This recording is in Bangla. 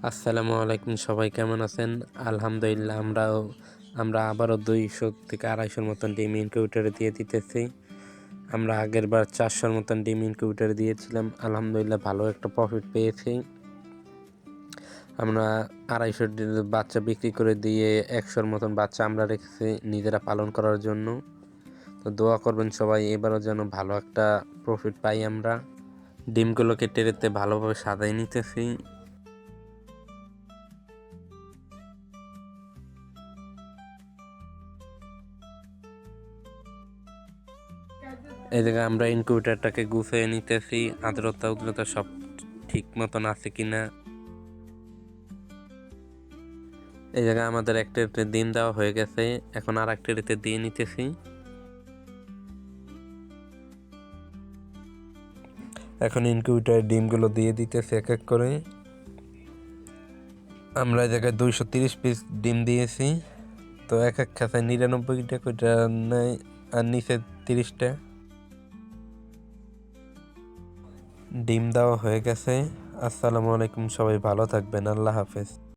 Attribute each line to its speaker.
Speaker 1: আসসালামু আলাইকুম, সবাই কেমন আছেন? আলহামদুলিল্লাহ আমরা আবারও 200 থেকে 250 মতন ডিম ইনকিউবেটরে দিয়ে দিতেছি। আমরা আগের বার 400 মতন ডিম ইনকিউবেটরে দিয়েছিলাম। আলহামদুলিল্লাহ ভালো একটা প্রফিট পেয়েছি। আমরা 250 বাচ্চা বিক্রি করে দিয়ে 100 মতন বাচ্চা আমরা রেখেছি নিজেরা পালন করার জন্য। তো দোয়া করবেন সবাই, এবারও যেন ভালো একটা প্রফিট পাই আমরা। ডিমগুলোকে ট্রেতে ভালোভাবে সাজাই নিতেছি। এই জায়গায় আমরা ইনকিউবেটরটাকে গুছিয়ে নিতেছি, আর্দ্রতা উদ্রতা সব ঠিক মতন আছে কিনা। এই জায়গায় আমাদের একটা ডিম দেওয়া হয়ে গেছে, এখন আর একটা দিয়ে নিতেছি। এখন ইনকিউবেটরের ডিমগুলো দিয়ে দিতেছি এক এক করে। আমরা এই জায়গায় 230 পিস ডিম দিয়েছি। তো এক এক খাঁচায় 99টা করে নেয়, আর নিচে 30টা। ডিম দেওয়া হয়ে গেছে। আসসালামু আলাইকুম, সবাই ভালো থাকবেন। আল্লাহ হাফেজ।